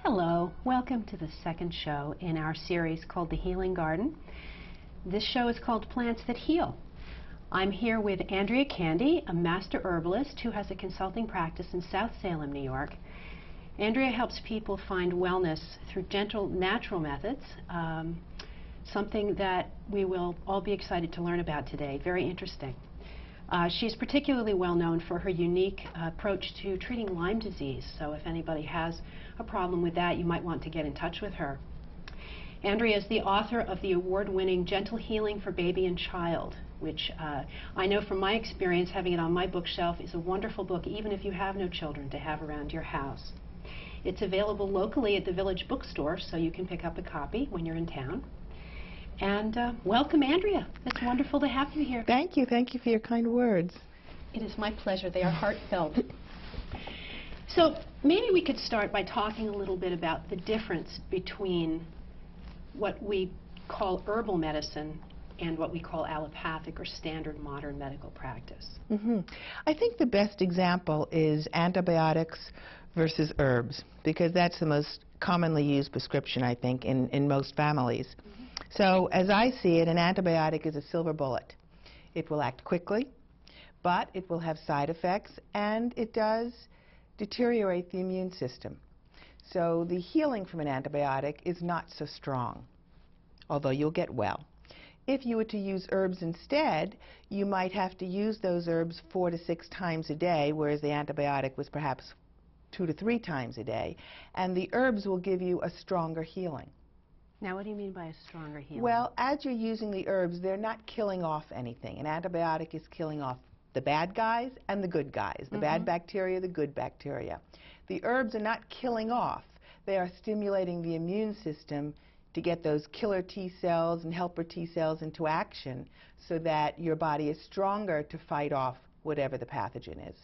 Hello, welcome to the second show in our series called The Healing Garden. This show is called Plants That Heal. I'm here with Andrea Candee, a master herbalist who has a consulting practice in South Salem, New York. Andrea helps people find wellness through gentle, natural methods, something that we will all be excited to learn about today. Very interesting. She's particularly well known for her unique approach to treating Lyme disease, so if anybody has a problem with that, you might want to get in touch with her. Andrea is the author of the award-winning Gentle Healing for Baby and Child, which I know from my experience, having it on my bookshelf, is a wonderful book, even if you have no children, to have around your house. It's available locally at the Village Bookstore, so you can pick up a copy when you're in town. And welcome, Andrea. It's wonderful to have you here. Thank you. Thank you for your kind words. It is my pleasure. They are heartfelt. So maybe we could start by talking a little bit about the difference between what we call herbal medicine and what we call allopathic or standard modern medical practice. I think the best example is antibiotics versus herbs, because that's the most commonly used prescription, I think, in most families. So as I see it, an antibiotic is a silver bullet. It will act quickly, but it will have side effects, and it does deteriorate the immune system. So the healing from an antibiotic is not so strong, although you'll get well. If you were to use herbs instead, you might have to use those herbs 4 to 6 times a day, whereas the antibiotic was perhaps 2 to 3 times a day, and the herbs will give you a stronger healing. Now, what do you mean by a stronger healing? Well, as you're using the herbs, they're not killing off anything. An antibiotic is killing off the bad guys and the good guys, the bad bacteria, the good bacteria. The herbs are not killing off. They are stimulating the immune system to get those killer T cells and helper T cells into action so that your body is stronger to fight off whatever the pathogen is.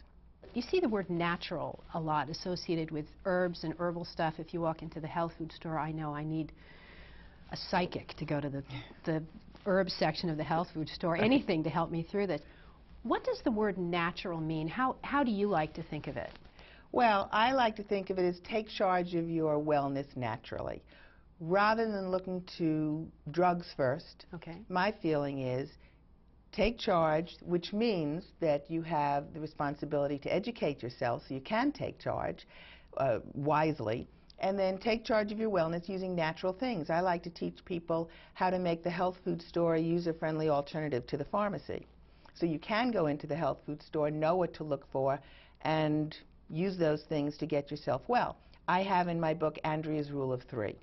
You see the word natural a lot associated with herbs and herbal stuff. If you walk into the health food store, I know I need a psychic to go to the herb section of the health food store, anything to help me through this. What does the word natural mean? How do you like to think of it? Well, I like to think of it as take charge of your wellness naturally. Rather than looking to drugs first, my feeling is take charge, which means that you have the responsibility to educate yourself so you can take charge wisely, and then take charge of your wellness using natural things. I like to teach people how to make the health food store a user-friendly alternative to the pharmacy. So you can go into the health food store, know what to look for, and use those things to get yourself well. I have in my book Andrea's Rule of 3.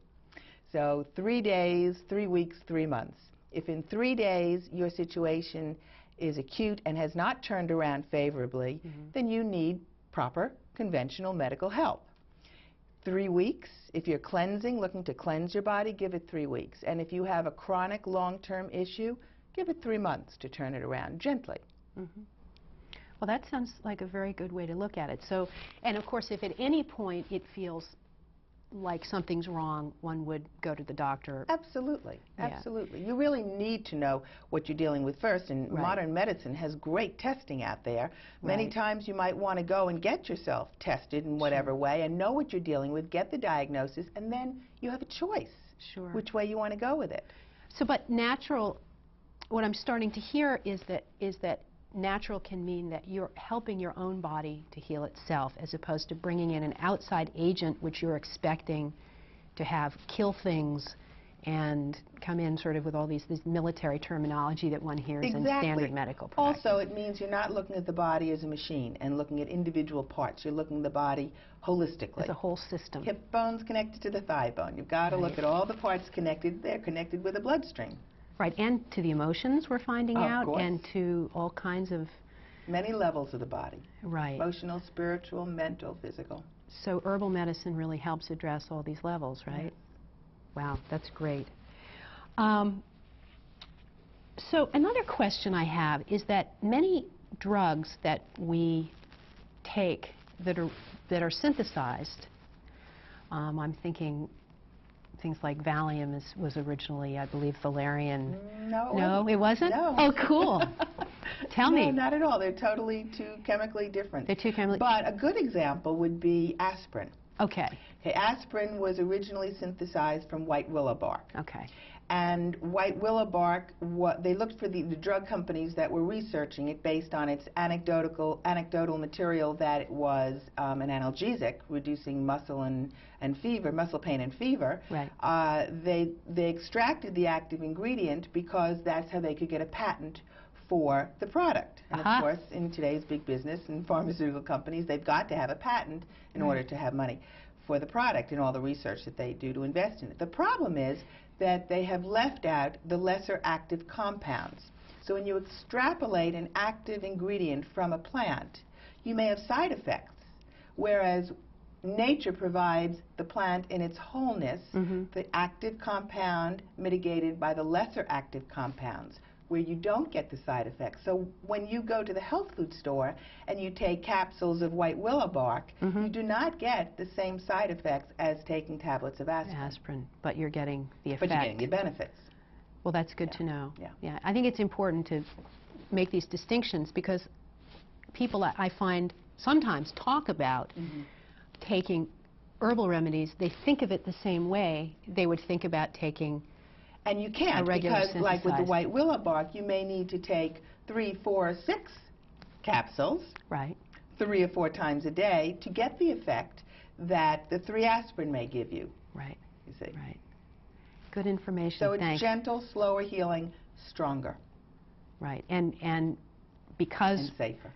So 3 days, 3 weeks, 3 months. If in 3 days your situation is acute and has not turned around favorably, then you need proper conventional medical help. 3 weeks, if you're cleansing, looking to cleanse your body, give it 3 weeks. And if you have a chronic long-term issue, give it 3 months to turn it around gently. Well, that sounds like a very good way to look at it. So, and of course, if at any point it feels like something's wrong, one would go to the doctor. Absolutely, Yeah. absolutely. You really need to know what you're dealing with first, and modern medicine has great testing out there. Many times you might want to go and get yourself tested in whatever way and know what you're dealing with, get the diagnosis, and then you have a choice which way you want to go with it. So, but natural, what I'm starting to hear is that natural can mean that you're helping your own body to heal itself, as opposed to bringing in an outside agent which you're expecting to have kill things and come in sort of with all this military terminology that one hears in standard medical practice. Also, it means you're not looking at the body as a machine and looking at individual parts. You're looking at the body holistically. As a whole system. Hip bone's connected to the thigh bone. You've got to look at all the parts connected. They're connected with the bloodstream. Right, and to the emotions we're finding out, and to all kinds of... Many levels of the body. Right. Emotional, spiritual, mental, physical. So herbal medicine really helps address all these levels, right? Wow, that's great. So another question I have is that many drugs that we take that are synthesized, I'm thinking things like Valium was originally, I believe, valerian. No, it wasn't? No. Oh, cool. Tell me. No, not at all. They're totally too chemically different. They're too chemically... But a good example would be aspirin. Okay. Okay, aspirin was originally synthesized from white willow bark. Okay. And white willow bark, they looked for the drug companies that were researching it based on its anecdotal material that it was an analgesic, reducing muscle pain and fever. Right. They extracted the active ingredient because that's how they could get a patent for the product. And of course, in today's big business and pharmaceutical companies, they've got to have a patent in order to have money for the product and all the research that they do to invest in it. The problem is that they have left out the lesser active compounds. So when you extrapolate an active ingredient from a plant, you may have side effects, whereas nature provides the plant in its wholeness, the active compound mitigated by the lesser active compounds, where you don't get the side effects. So when you go to the health food store and you take capsules of white willow bark, you do not get the same side effects as taking tablets of aspirin. But you're getting the effect. But you're getting the benefits. Well, that's good to know. Yeah. I think it's important to make these distinctions because people, I find, sometimes talk about taking herbal remedies. They think of it the same way they would think about taking. And you can't, because like with the white willow bark, you may need to take 3, 4, 6 capsules, right, 3 or 4 times a day to get the effect that the 3 aspirin may give you. Right. You see. Right. Good information. So it's gentle, slower healing, stronger. Right. And because and safer.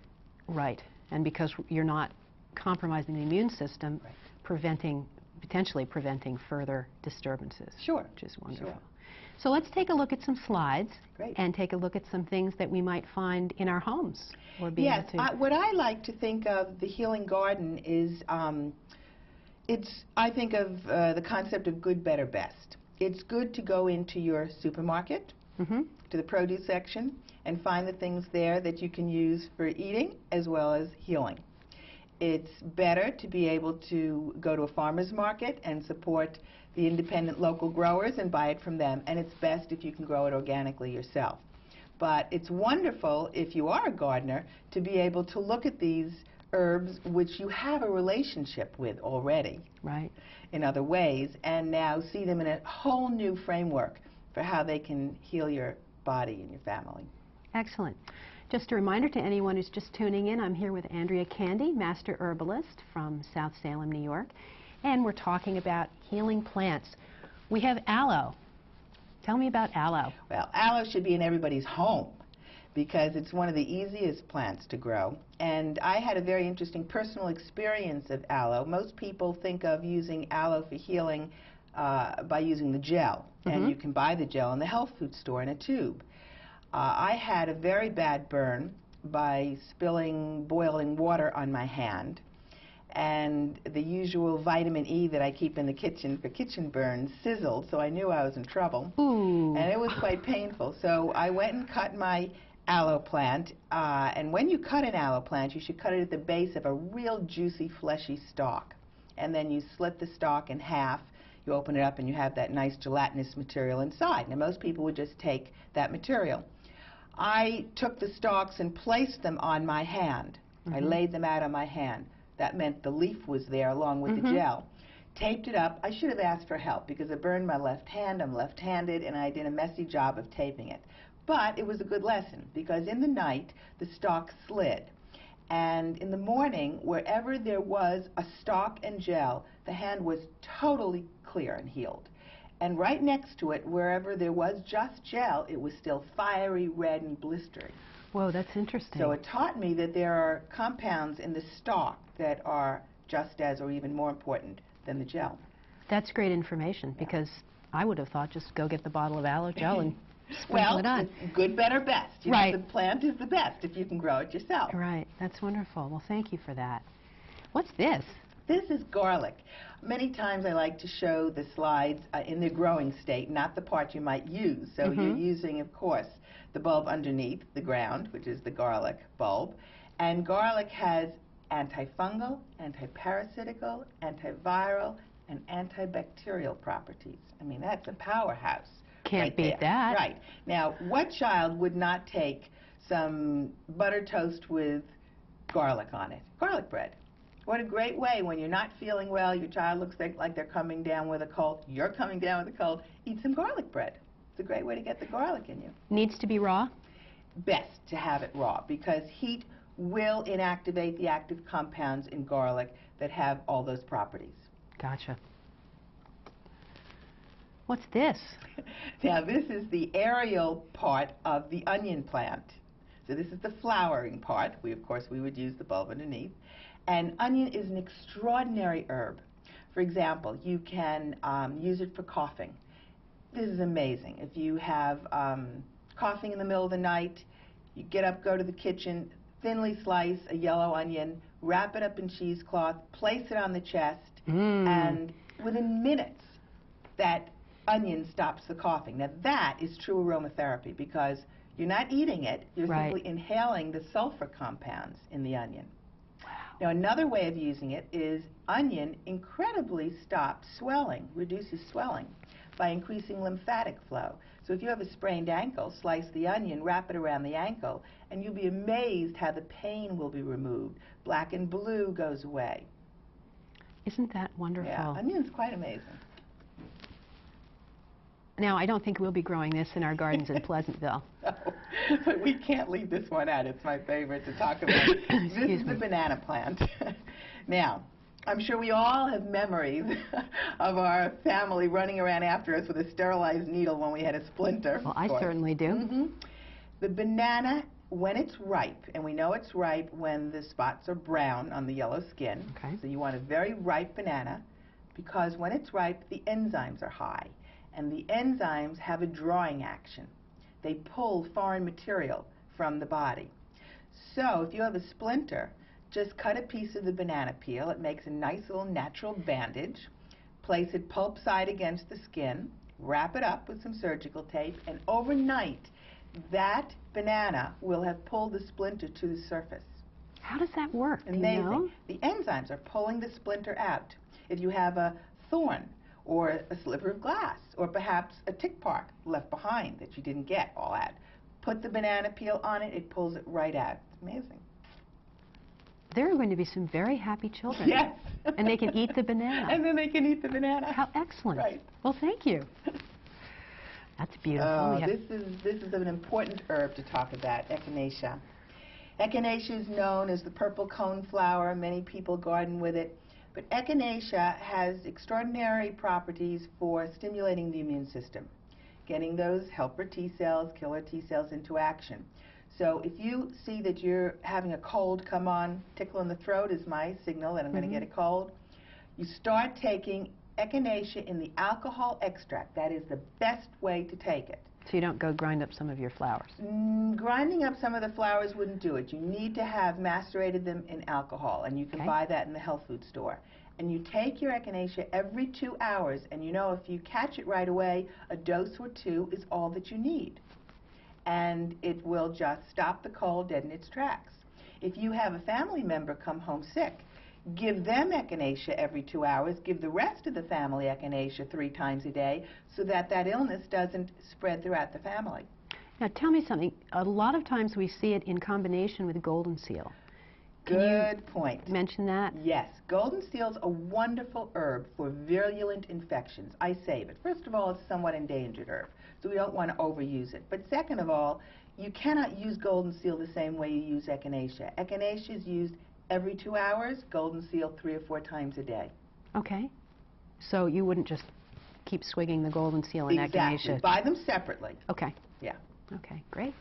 Right. And because you're not compromising the immune system, potentially preventing further disturbances. Sure. Which is wonderful. Sure. So let's take a look at some slides. Great. And take a look at some things that we might find in our homes. Or be yes, able to what I like to think of the healing garden is, I think of the concept of good, better, best. It's good to go into your supermarket, to the produce section, and find the things there that you can use for eating as well as healing. It's better to be able to go to a farmer's market and support the independent local growers and buy it from them. And it's best if you can grow it organically yourself. But it's wonderful, if you are a gardener, to be able to look at these herbs which you have a relationship with already, right, in other ways, and now see them in a whole new framework for how they can heal your body and your family. Excellent. Just a reminder to anyone who's just tuning in, I'm here with Andrea Candee, Master Herbalist from South Salem, New York, and we're talking about healing plants. We have aloe. Tell me about aloe. Well, aloe should be in everybody's home because it's one of the easiest plants to grow. And I had a very interesting personal experience of aloe. Most people think of using aloe for healing by using the gel. And you can buy the gel in the health food store in a tube. I had a very bad burn by spilling boiling water on my hand. And the usual vitamin E that I keep in the kitchen for kitchen burns sizzled, so I knew I was in trouble. Ooh. And it was quite painful. So I went and cut my aloe plant. And when you cut an aloe plant, you should cut it at the base of a real juicy, fleshy stalk. And then you slit the stalk in half. You open it up and you have that nice gelatinous material inside. Now most people would just take that material. I took the stalks and placed them on my hand. I laid them out on my hand. That meant the leaf was there along with the gel. Taped it up. I should have asked for help because I burned my left hand. I'm left-handed, and I did a messy job of taping it. But it was a good lesson because in the night, the stalk slid. And in the morning, wherever there was a stalk and gel, the hand was totally clear and healed. And right next to it, wherever there was just gel, it was still fiery, red, and blistering. Whoa, that's interesting. So it taught me that there are compounds in the stalk that are just as or even more important than the gel. That's great information because I would have thought just go get the bottle of aloe gel and sprinkle it on. Well, good, better, best. You know, the plant is the best if you can grow it yourself. Right. That's wonderful. Well, thank you for that. What's this? This is garlic. Many times I like to show the slides in their growing state, not the part you might use. So you're using, of course, the bulb underneath the ground, which is the garlic bulb. And garlic has antifungal, antiparasitical, antiviral, and antibacterial properties. I mean, that's a powerhouse. Can't beat that. Right. Now, what child would not take some butter toast with garlic on it? Garlic bread. What a great way when you're not feeling well, your child looks like they're coming down with a cold, you're coming down with a cold, eat some garlic bread. It's a great way to get the garlic in you. Needs to be raw? Best to have it raw because heat will inactivate the active compounds in garlic that have all those properties. Gotcha. What's this? Now this is the aerial part of the onion plant. So this is the flowering part. Of course, we would use the bulb underneath. And onion is an extraordinary herb. For example, you can use it for coughing. This is amazing. If you have coughing in the middle of the night, you get up, go to the kitchen, thinly slice a yellow onion, wrap it up in cheesecloth, place it on the chest, and within minutes, that onion stops the coughing. Now that is true aromatherapy because you're not eating it, you're simply inhaling the sulfur compounds in the onion. Wow. Now another way of using it is onion incredibly stops swelling, reduces swelling by increasing lymphatic flow. So if you have a sprained ankle, slice the onion, wrap it around the ankle, and you'll be amazed how the pain will be removed. Black and blue goes away. Isn't that wonderful? Yeah, onion's quite amazing. Now, I don't think we'll be growing this in our gardens in Pleasantville. No, but we can't leave this one out. It's my favorite to talk about. This is the banana plant. Now, I'm sure we all have memories of our family running around after us with a sterilized needle when we had a splinter. Well, I certainly do. The banana, when it's ripe, and we know it's ripe when the spots are brown on the yellow skin. Okay. So you want a very ripe banana because when it's ripe, the enzymes are high. And the enzymes have a drawing action. They pull foreign material from the body. So if you have a splinter, just cut a piece of the banana peel. It makes a nice little natural bandage. Place it pulp side against the skin. Wrap it up with some surgical tape. And overnight, that banana will have pulled the splinter to the surface. How does that work? Amazing. Do you know? The enzymes are pulling the splinter out. If you have a thorn, or a sliver of glass, or perhaps a tick mark left behind that you didn't get all out. Put the banana peel on it, it pulls it right out. It's amazing. There are going to be some very happy children. Yes. And they can eat the banana. And then they can eat the banana. How excellent. Right. Well, thank you. That's beautiful. This is an important herb to talk about, echinacea. Echinacea is known as the purple cone flower. Many people garden with it. But echinacea has extraordinary properties for stimulating the immune system, getting those helper T cells, killer T cells into action. So if you see that you're having a cold come on, tickle in the throat is my signal that I'm going to get a cold, you start taking echinacea in the alcohol extract. That is the best way to take it. So you don't go grind up some of your flowers? Grinding up some of the flowers wouldn't do it. You need to have macerated them in alcohol, and you can buy that in the health food store. And you take your echinacea every 2 hours, and you know if you catch it right away, a dose or two is all that you need. And it will just stop the cold dead in its tracks. If you have a family member come home sick, give them echinacea every 2 hours, give the rest of the family echinacea 3 times a day so that that illness doesn't spread throughout the family. Now tell me something, a lot of times we see it in combination with golden seal. Good point. Mention that? Yes, golden seal's a wonderful herb for virulent infections. I save it. First of all, it's a somewhat endangered herb, so we don't want to overuse it. But second of all, you cannot use golden seal the same way you use echinacea. Echinacea is used every 2 hours, golden seal 3 or 4 times a day. Okay. So you wouldn't just keep swigging the golden seal and echinacea? Exactly. Buy them separately. Okay. Yeah. Okay, great.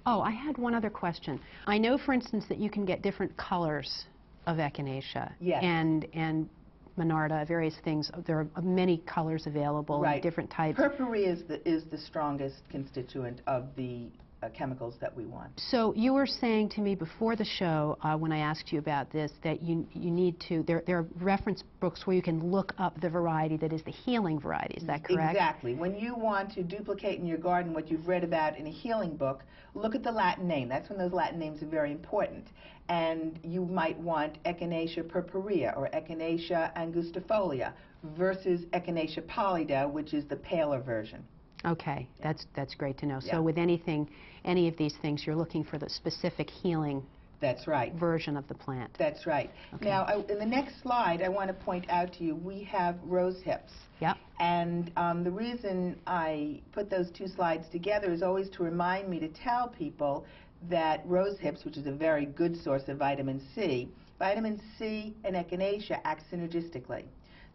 Oh, I had one other question. I know, for instance, that you can get different colors of echinacea. Yes. And Monarda, various things. There are many colors available, right. Different types. Purpuree is the strongest constituent of the chemicals that we want. So you were saying to me before the show, when I asked you about this, that you need to, there are reference books where you can look up the variety that is the healing variety. Is that correct? Exactly. When you want to duplicate in your garden what you've read about in a healing book, look at the Latin name. That's when those Latin names are very important. And you might want Echinacea purpurea or Echinacea angustifolia versus Echinacea pallida, which is the paler version. Okay, that's great to know. Yeah. So with anything, any of these things, you're looking for the specific healing That's right. version of the plant. That's right. Okay. Now, in the next slide, I want to point out to you, we have rose hips. Yep. And the reason I put those two slides together is always to remind me to tell people that rose hips, which is a very good source of vitamin C and echinacea act synergistically.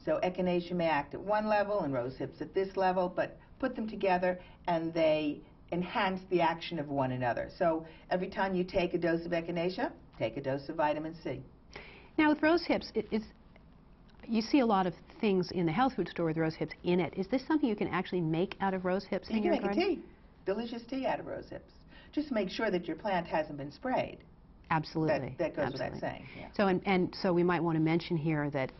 So echinacea may act at one level and rose hips at this level, but put them together and they enhance the action of one another. So every time you take a dose of echinacea, take a dose of vitamin C. Now with rose hips, you see a lot of things in the health food store with rose hips in it. Is this something you can actually make out of rose hips in your garden? You can make a tea, delicious tea out of rose hips. Just make sure that your plant hasn't been sprayed. Absolutely. That goes without saying. Yeah. So so we might want to mention here that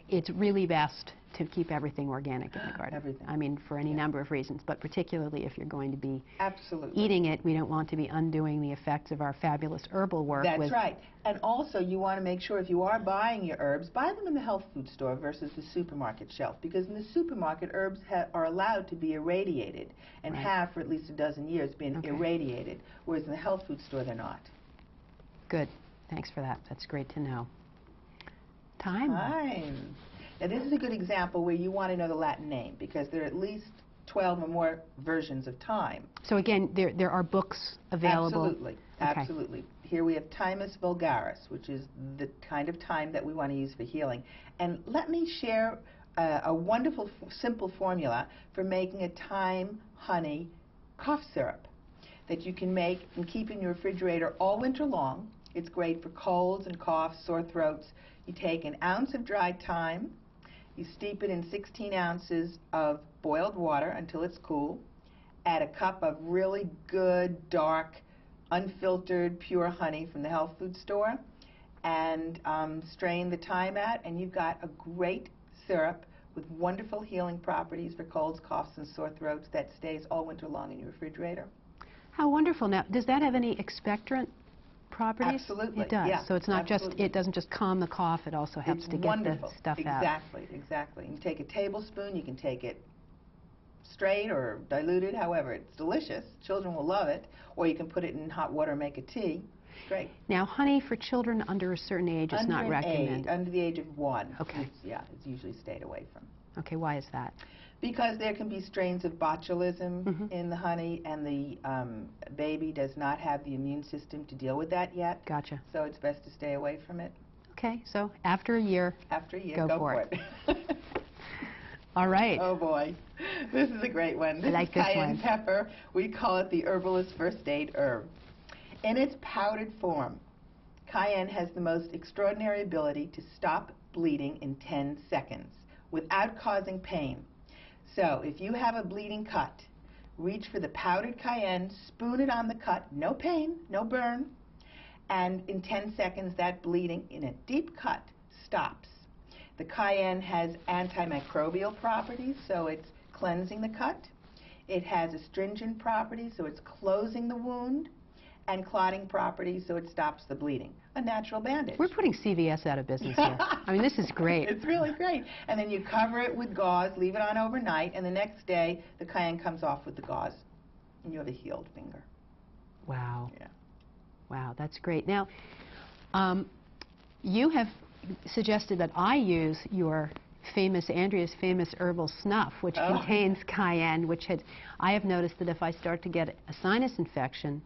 it's really best to keep everything organic in the garden. Everything. I mean, for any number of reasons, but particularly if you're going to be Absolutely. eating it, we don't want to be undoing the effects of our fabulous herbal work. That's right. And also, you want to make sure if you are buying your herbs, buy them in the health food store versus the supermarket shelf, because in the supermarket, herbs are allowed to be irradiated and have for at least a dozen years been irradiated, whereas in the health food store, they're not. Good. Thanks for that. That's great to know. Thyme. Now, this is a good example where you want to know the Latin name, because there are at least 12 or more versions of thyme. So again, there are books available? Absolutely. Absolutely. Here we have Thymus vulgaris, which is the kind of thyme that we want to use for healing. And let me share a wonderful, simple formula for making a thyme honey cough syrup that you can make and keep in your refrigerator all winter long. It's great for colds and coughs, sore throats. You take an ounce of dried thyme, you steep it in 16 ounces of boiled water until it's cool, add a cup of really good, dark, unfiltered, pure honey from the health food store, and strain the thyme out, and you've got a great syrup with wonderful healing properties for colds, coughs, and sore throats that stays all winter long in your refrigerator. How wonderful. Now, does that have any expectorant properties? Absolutely. It does. Yeah, so it's not just, it doesn't just calm the cough, it also helps to get the stuff out. Exactly, exactly. You take a tablespoon, you can take it straight or diluted, however, it's delicious. Children will love it. Or you can put it in hot water and make a tea. It's great. Now, honey for children under a certain age is not recommended. Under the age of 1. Okay. It's usually stayed away from. Okay, why is that? Because there can be strains of botulism in the honey, and the baby does not have the immune system to deal with that yet. Gotcha. So it's best to stay away from it. Okay, so after a year, go for it. All right. Oh boy, this is a great one. This is cayenne pepper. We call it the herbalist first aid herb. In its powdered form, cayenne has the most extraordinary ability to stop bleeding in 10 seconds without causing pain. So if you have a bleeding cut, reach for the powdered cayenne, spoon it on the cut, no pain, no burn, and in 10 seconds that bleeding in a deep cut stops. The cayenne has antimicrobial properties, so it's cleansing the cut. It has astringent properties, so it's closing the wound, and clotting properties, so it stops the bleeding. A natural bandage. We're putting CVS out of business here. I mean, this is great. It's really great. And then you cover it with gauze, leave it on overnight, and the next day the cayenne comes off with the gauze, and you have a healed finger. Wow. Yeah. Wow, that's great. Now, you have suggested that I use your Andrea's famous herbal snuff, which contains cayenne, which I have noticed that if I start to get a sinus infection,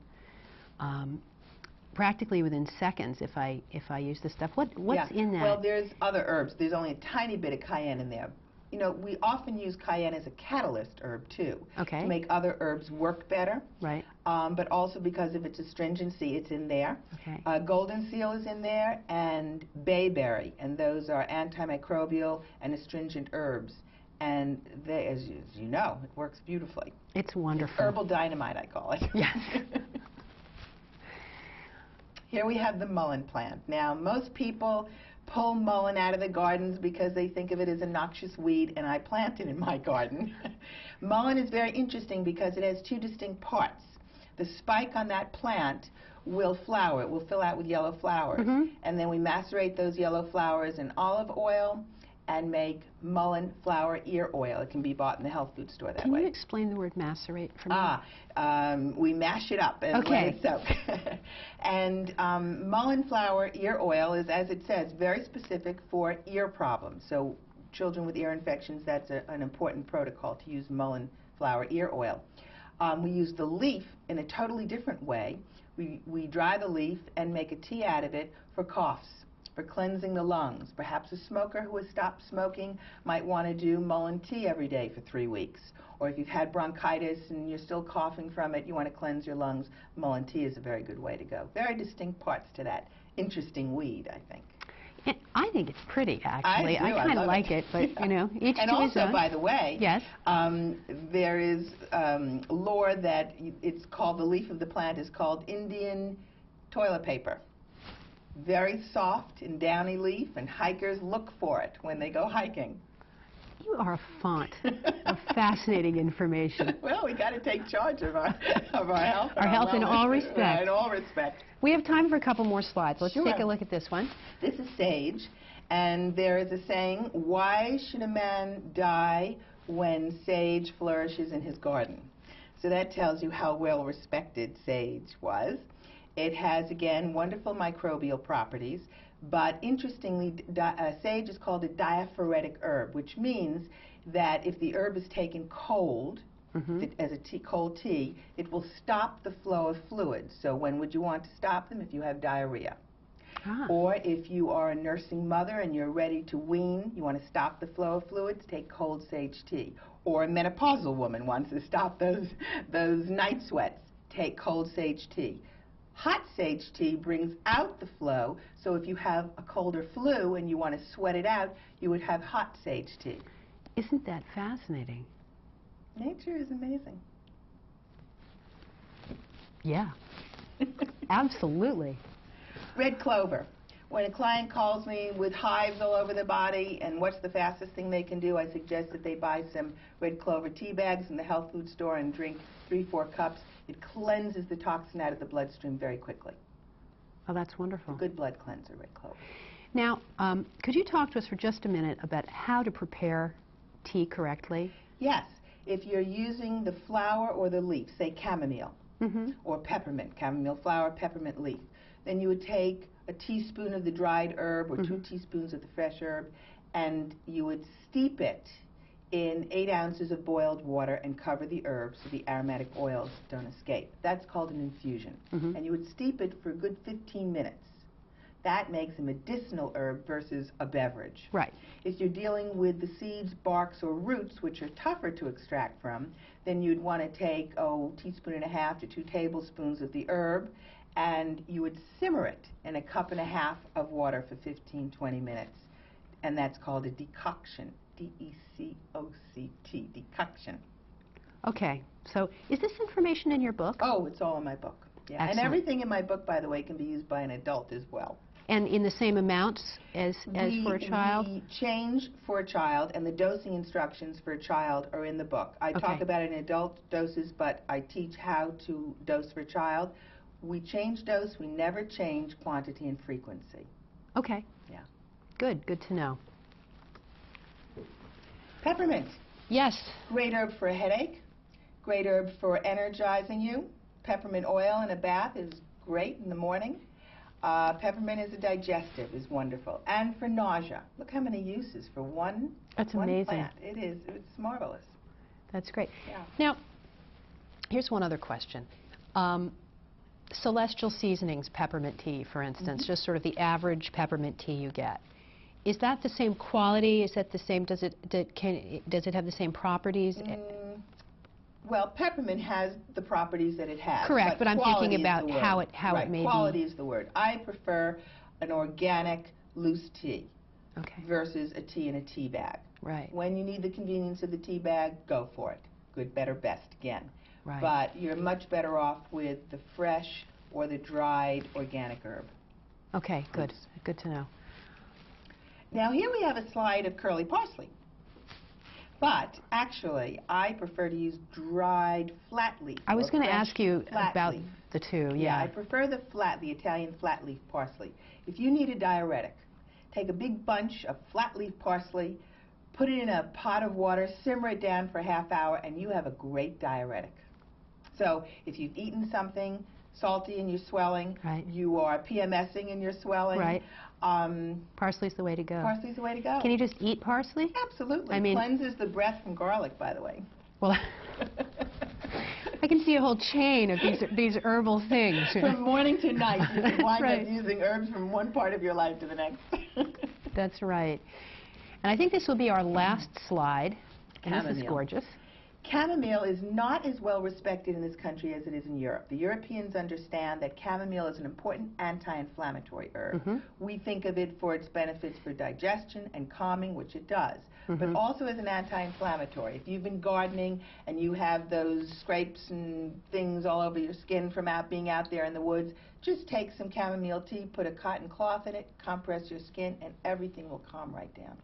practically within seconds if I use this stuff. What's in that? Well, there's other herbs. There's only a tiny bit of cayenne in there. You know, we often use cayenne as a catalyst herb, too, to make other herbs work better. Right. But also because of its astringency, it's in there. Okay. Golden seal is in there, and bayberry, and those are antimicrobial and astringent herbs. And they, as you know, it works beautifully. It's wonderful. It's herbal dynamite, I call it. Yes. Here we have the mullein plant. Now, most people pull mullein out of the gardens because they think of it as a noxious weed, and I plant it in my garden. Mullein is very interesting because it has two distinct parts. The spike on that plant will flower. It will fill out with yellow flowers. And then we macerate those yellow flowers in olive oil and make mullein flower ear oil. It can be bought in the health food store that way. Can you explain the word macerate for me? We mash it up and let it soak. And mullein flower ear oil is, as it says, very specific for ear problems. So children with ear infections, that's an important protocol to use mullein flower ear oil. We use the leaf in a totally different way. We dry the leaf and make a tea out of it for coughs, for cleansing the lungs. Perhaps a smoker who has stopped smoking might want to do mullein tea every day for 3 weeks. Or if you've had bronchitis and you're still coughing from it, you want to cleanse your lungs, mullein tea is a very good way to go. Very distinct parts to that interesting weed, I think. I think it's pretty, actually. I kind of like it, but, you know, each to his own. And also, by the way, yes, there is lore that it's called, the leaf of the plant is called Indian toilet paper. Very soft and downy leaf, and hikers look for it when they go hiking. You are a font of fascinating information. Well, we got to take charge of our health. Our health in all respects. In all respects. We have time for a couple more slides. Let's take a look at this one. This is sage, and there is a saying, why should a man die when sage flourishes in his garden? So that tells you how well respected sage was. It has, again, wonderful microbial properties, but interestingly, sage is called a diaphoretic herb, which means that if the herb is taken cold, as a cold tea, it will stop the flow of fluids. So when would you want to stop them? If you have diarrhea. Or if you are a nursing mother and you're ready to wean, you want to stop the flow of fluids, take cold sage tea. Or a menopausal woman wants to stop those night sweats, take cold sage tea. Hot sage tea brings out the flow, so if you have a cold or flu and you want to sweat it out, you would have hot sage tea. Isn't that fascinating? Nature is amazing. Yeah, absolutely. Red clover. When a client calls me with hives all over their body and what's the fastest thing they can do, I suggest that they buy some red clover tea bags in the health food store and drink 3-4 cups. It cleanses the toxin out of the bloodstream very quickly. Oh, that's wonderful. A good blood cleanser, red clover. Now, could you talk to us for just a minute about how to prepare tea correctly? Yes. If you're using the flower or the leaf, say chamomile or peppermint, chamomile flower, peppermint leaf, then you would take a teaspoon of the dried herb or 2 teaspoons of the fresh herb, and you would steep it in 8 ounces of boiled water and cover the herb so the aromatic oils don't escape. That's called an infusion. And you would steep it for a good 15 minutes. That makes a medicinal herb versus a beverage. Right. If you're dealing with the seeds, barks, or roots, which are tougher to extract from, then you'd want to take, teaspoon and a half to 2 tablespoons of the herb, and you would simmer it in a cup and a half of water for 15-20 minutes. And that's called a decoction. D-E-C-O-C-T, decoction. Okay. So is this information in your book? Oh, it's all in my book. Yeah. And everything in my book, by the way, can be used by an adult as well. And in the same amounts as for a child? We change for a child, and the dosing instructions for a child are in the book. I talk about it in adult doses, but I teach how to dose for a child. We change dose. We never change quantity and frequency. Okay. Yeah. Good. Good to know. Peppermint. Yes. Great herb for a headache. Great herb for energizing you. Peppermint oil in a bath is great in the morning. Peppermint as a digestive is wonderful. And for nausea. Look how many uses for one amazing. Plant. It is. It's marvelous. That's great. Yeah. Now, here's one other question. Celestial Seasonings peppermint tea, for instance, just sort of the average peppermint tea you get. Is that the same quality? Is that the same? Does it have the same properties? Well, peppermint has the properties that it has. Correct, but I'm thinking about how it may be. Quality is the word. I prefer an organic loose tea versus a tea in a tea bag. Right. When you need the convenience of the tea bag, go for it. Good, better, best again. Right. But you're much better off with the fresh or the dried organic herb. Okay, good. Good to know. Now here we have a slide of curly parsley. But actually, I prefer to use dried flat leaf. I was going to ask you about the two. Yeah, I prefer the Italian flat leaf parsley. If you need a diuretic, take a big bunch of flat leaf parsley, put it in a pot of water, simmer it down for a half hour, and you have a great diuretic. So if you've eaten something salty and you're swelling, right. you are PMSing and you're swelling. Right. Parsley's the way to go. Parsley's the way to go. Can you just eat parsley? Absolutely. I mean, cleanses the breath from garlic, by the way. Well, I can see a whole chain of these herbal things. From morning to night, you can wind right. up using herbs from one part of your life to the next. That's right. And I think this will be our last slide. And Chamomile. this is gorgeous. Chamomile is not as well respected in this country as it is in Europe. The Europeans understand that chamomile is an important anti-inflammatory herb. Mm-hmm. We think of it for its benefits for digestion and calming, which it does, mm-hmm. but also as an anti-inflammatory. If you've been gardening and you have those scrapes and things all over your skin from being out there in the woods, just take some chamomile tea, put a cotton cloth in it, compress your skin, and everything will calm right down.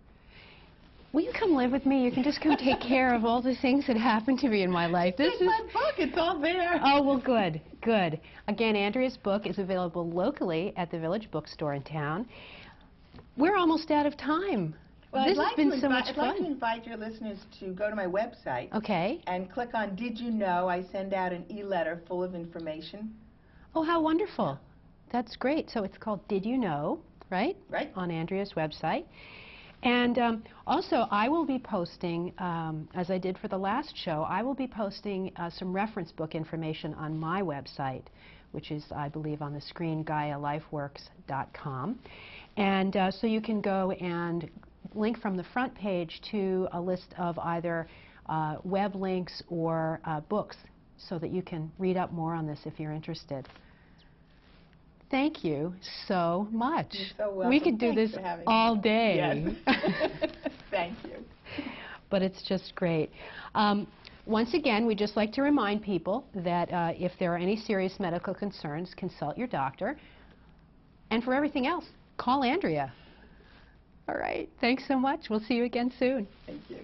Will you come live with me? You can just come take care of all the things that happen to me in my life. This is my book. It's all there. Oh, well, good, good. Again, Andrea's book is available locally at the Village Bookstore in town. We're almost out of time. Well, this has been so much I'd fun. like to invite your listeners to go to my website. Okay. And click on Did You Know? I send out an e-letter full of information. Oh, how wonderful. That's great. So it's called Did You Know, right? Right. On Andrea's website. And also, I will be posting, as I did for the last show, I will be posting some reference book information on my website, which is, I believe, on the screen, GaiaLifeWorks.com. And so you can go and link from the front page to a list of either web links or books so that you can read up more on this if you're interested. Thank you so much. You're so welcome. We could do this all day. Yes. Thank you. But it's just great. Once again, we'd just like to remind people that if there are any serious medical concerns, consult your doctor. And for everything else, call Andrea. All right. Thanks so much. We'll see you again soon. Thank you.